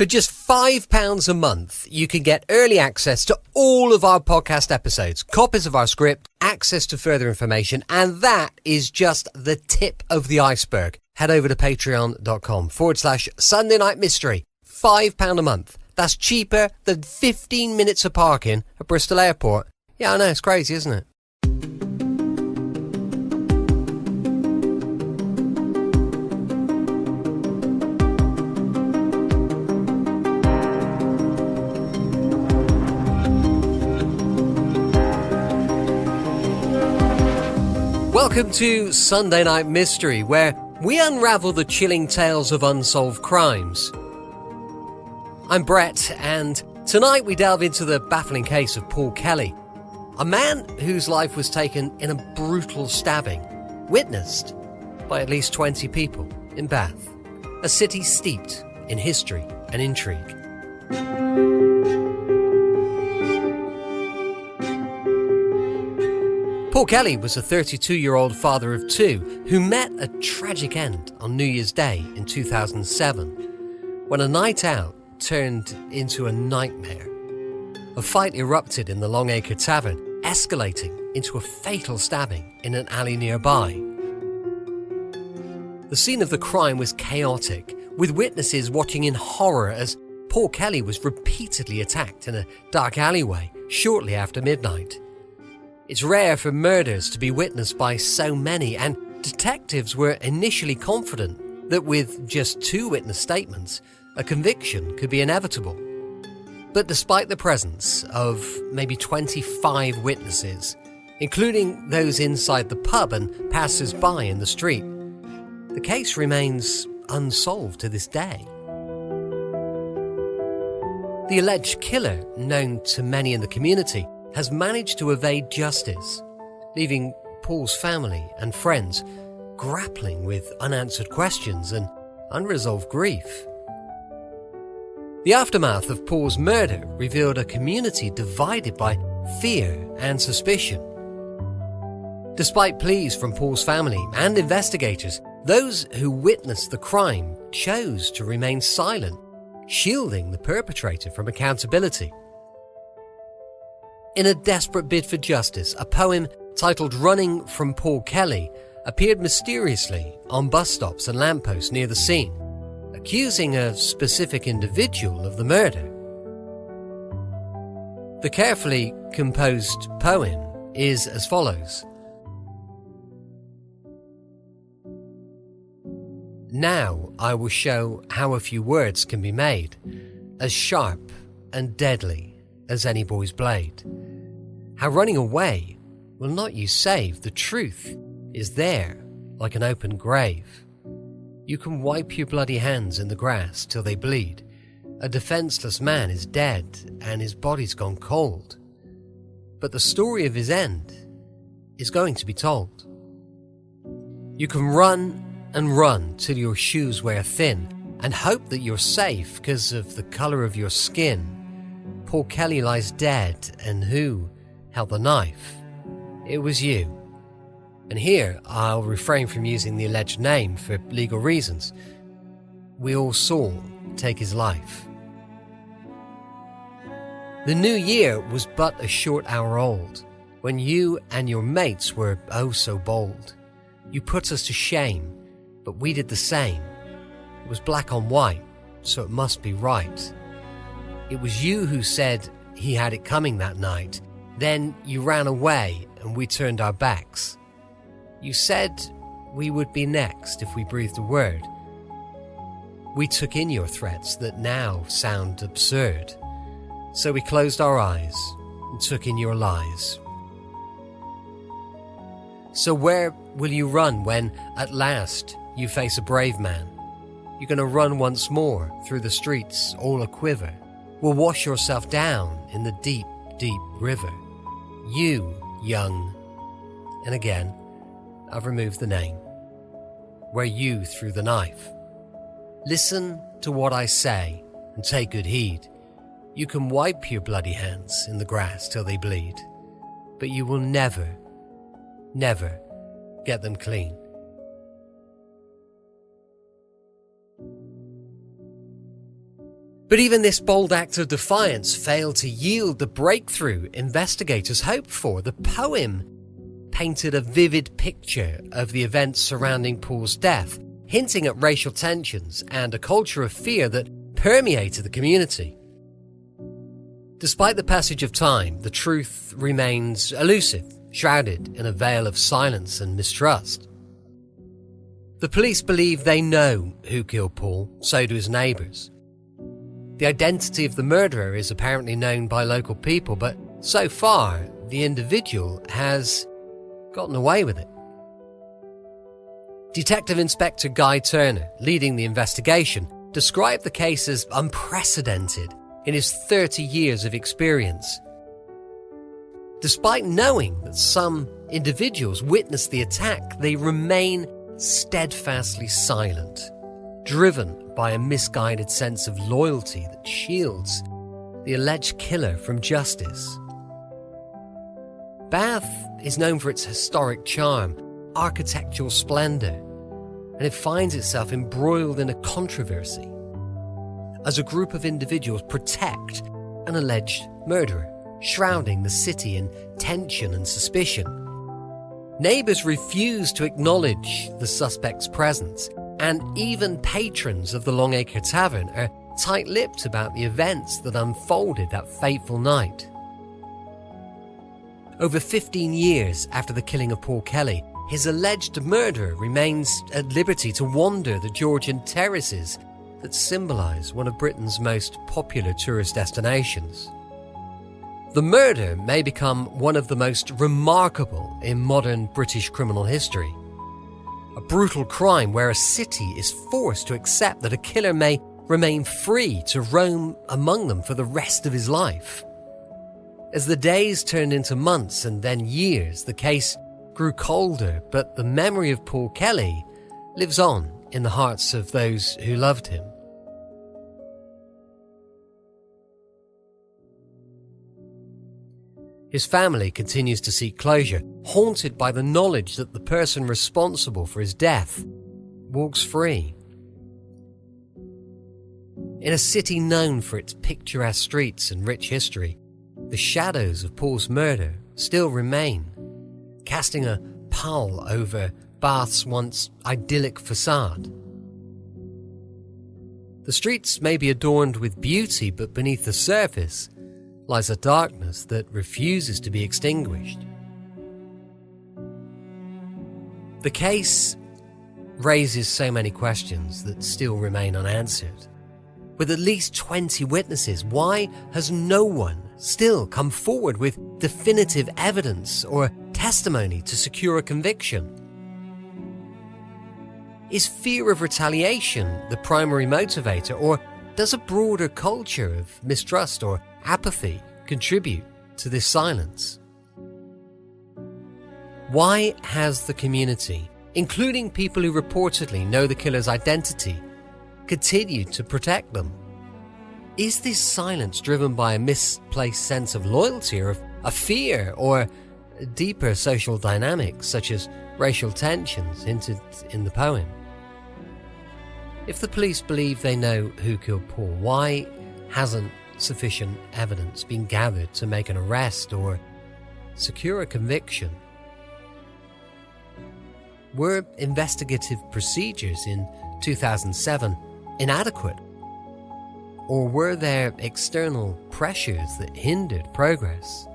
For just £5 a month, you can get early access to all of our podcast episodes, copies of our script, access to further information, and that is just the tip of the iceberg. Head over to patreon.com/Sunday Night Mystery. £5 a month. That's cheaper than 15 minutes of parking at Bristol Airport. Yeah, I know, it's crazy, isn't it? Welcome to Sunday Night Mystery, where we unravel the chilling tales of unsolved crimes. I'm Brett, and tonight we delve into the baffling case of Paul Kelly, a man whose life was taken in a brutal stabbing, witnessed by at least 20 people in Bath, a city steeped in history and intrigue. Paul Kelly was a 32-year-old father of two who met a tragic end on New Year's Day in 2007, when a night out turned into a nightmare. A fight erupted in the Longacre Tavern, escalating into a fatal stabbing in an alley nearby. The scene of the crime was chaotic, with witnesses watching in horror as Paul Kelly was repeatedly attacked in a dark alleyway shortly after midnight. It's rare for murders to be witnessed by so many, and detectives were initially confident that with just 2 witness statements, a conviction could be inevitable. But despite the presence of maybe 25 witnesses, including those inside the pub and passers-by in the street, the case remains unsolved to this day. The alleged killer, known to many in the community, has managed to evade justice, leaving Paul's family and friends grappling with unanswered questions and unresolved grief. The aftermath of Paul's murder revealed a community divided by fear and suspicion. Despite pleas from Paul's family and investigators, those who witnessed the crime chose to remain silent, shielding the perpetrator from accountability. In a desperate bid for justice, a poem titled Running from Paul Kelly appeared mysteriously on bus stops and lampposts near the scene, accusing a specific individual of the murder. The carefully composed poem is as follows. Now I will show how a few words can be made, as sharp and deadly as any boy's blade. How running away will not you save. The truth is there like an open grave. You can wipe your bloody hands in the grass till they bleed. A defenseless man is dead and his body's gone cold. But the story of his end is going to be told. You can run and run till your shoes wear thin and hope that you're safe because of the colour of your skin. Paul Kelly lies dead, and who held the knife? It was you. And here I'll refrain from using the alleged name for legal reasons. We all saw take his life. The new year was but a short hour old, when you and your mates were oh so bold. You put us to shame, but we did the same. It was black on white, so it must be right. It was you who said he had it coming that night. Then you ran away and we turned our backs. You said we would be next if we breathed a word. We took in your threats that now sound absurd. So we closed our eyes and took in your lies. So where will you run when at last you face a brave man? You're going to run once more through the streets all a-quiver. Will wash yourself down in the deep, deep river. You, young, and again, I've removed the name, where you threw the knife. Listen to what I say and take good heed. You can wipe your bloody hands in the grass till they bleed, but you will never, never get them clean. But even this bold act of defiance failed to yield the breakthrough investigators hoped for. The poem painted a vivid picture of the events surrounding Paul's death, hinting at racial tensions and a culture of fear that permeated the community. Despite the passage of time, the truth remains elusive, shrouded in a veil of silence and mistrust. The police believe they know who killed Paul, so do his neighbours. The identity of the murderer is apparently known by local people, but so far, the individual has gotten away with it. Detective Inspector Guy Turner, leading the investigation, described the case as unprecedented in his 30 years of experience. Despite knowing that some individuals witnessed the attack, they remain steadfastly silent, driven by a misguided sense of loyalty that shields the alleged killer from justice. Bath is known for its historic charm, architectural splendour, and it finds itself embroiled in a controversy as a group of individuals protect an alleged murderer, shrouding the city in tension and suspicion. Neighbours refuse to acknowledge the suspect's presence, and even patrons of the Longacre Tavern are tight-lipped about the events that unfolded that fateful night. Over 15 years after the killing of Paul Kelly, his alleged murderer remains at liberty to wander the Georgian terraces that symbolise one of Britain's most popular tourist destinations. The murder may become one of the most remarkable in modern British criminal history. A brutal crime where a city is forced to accept that a killer may remain free to roam among them for the rest of his life. As the days turned into months and then years, the case grew colder, but the memory of Paul Kelly lives on in the hearts of those who loved him. His family continues to seek closure, haunted by the knowledge that the person responsible for his death walks free. In a city known for its picturesque streets and rich history, the shadows of Paul's murder still remain, casting a pall over Bath's once idyllic facade. The streets may be adorned with beauty, but beneath the surface lies a darkness that refuses to be extinguished. The case raises so many questions that still remain unanswered. With at least 20 witnesses, why has no one still come forward with definitive evidence or testimony to secure a conviction? Is fear of retaliation the primary motivator, or does a broader culture of mistrust or apathy contribute to this silence? Why has the community, including people who reportedly know the killer's identity, continued to protect them? Is this silence driven by a misplaced sense of loyalty, or of a fear, or deeper social dynamics such as racial tensions hinted in the poem? If the police believe they know who killed Paul, why hasn't sufficient evidence been gathered to make an arrest or secure a conviction? Were investigative procedures in 2007 inadequate? Or were there external pressures that hindered progress?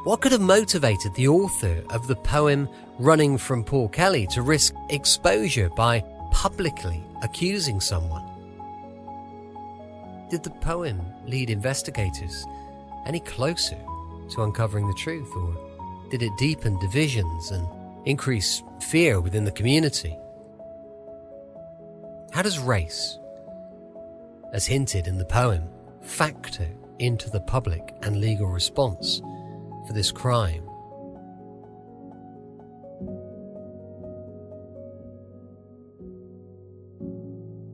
What could have motivated the author of the poem Running from Paul Kelly to risk exposure by publicly accusing someone? Did the poem lead investigators any closer to uncovering the truth, or did it deepen divisions and increase fear within the community? How does race, as hinted in the poem, factor into the public and legal response for this crime?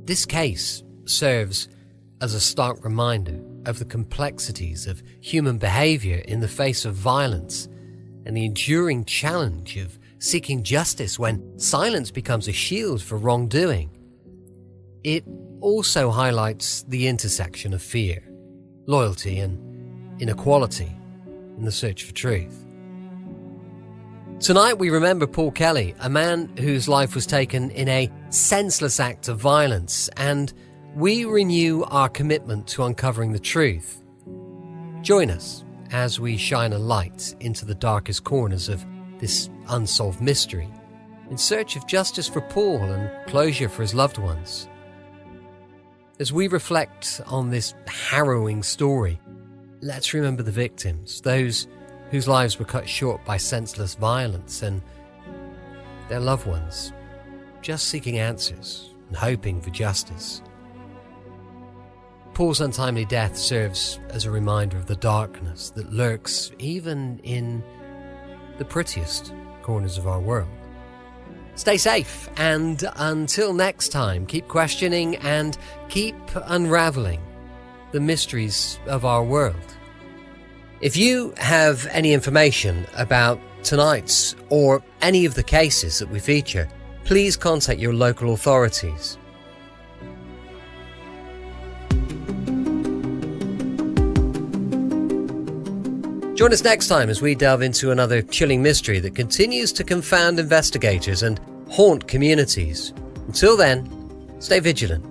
This case serves as a stark reminder of the complexities of human behaviour in the face of violence and the enduring challenge of seeking justice when silence becomes a shield for wrongdoing. It also highlights the intersection of fear, loyalty, and inequality in the search for truth. Tonight we remember Paul Kelly, a man whose life was taken in a senseless act of violence, and we renew our commitment to uncovering the truth. Join us as we shine a light into the darkest corners of this unsolved mystery, in search of justice for Paul and closure for his loved ones. As we reflect on this harrowing story, let's remember the victims, those whose lives were cut short by senseless violence, and their loved ones just seeking answers and hoping for justice. Paul's untimely death serves as a reminder of the darkness that lurks even in the prettiest corners of our world. Stay safe, and until next time, keep questioning and keep unraveling the mysteries of our world. If you have any information about tonight's or any of the cases that we feature, please contact your local authorities. Join us next time as we delve into another chilling mystery that continues to confound investigators and haunt communities. Until then, stay vigilant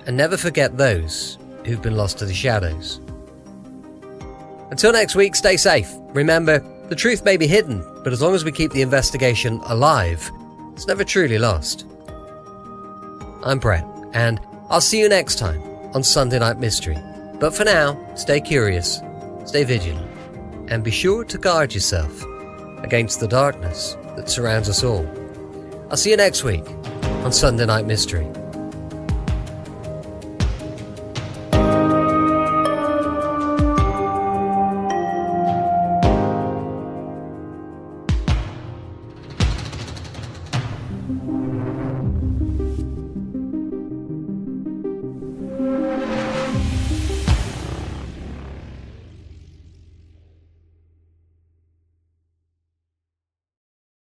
and never forget those who've been lost to the shadows. Until next week, stay safe. Remember, the truth may be hidden, but as long as we keep the investigation alive, it's never truly lost. I'm Brett, and I'll see you next time on Sunday Night Mystery. But for now, stay curious, stay vigilant, and be sure to guard yourself against the darkness that surrounds us all. I'll see you next week on Sunday Night Mystery.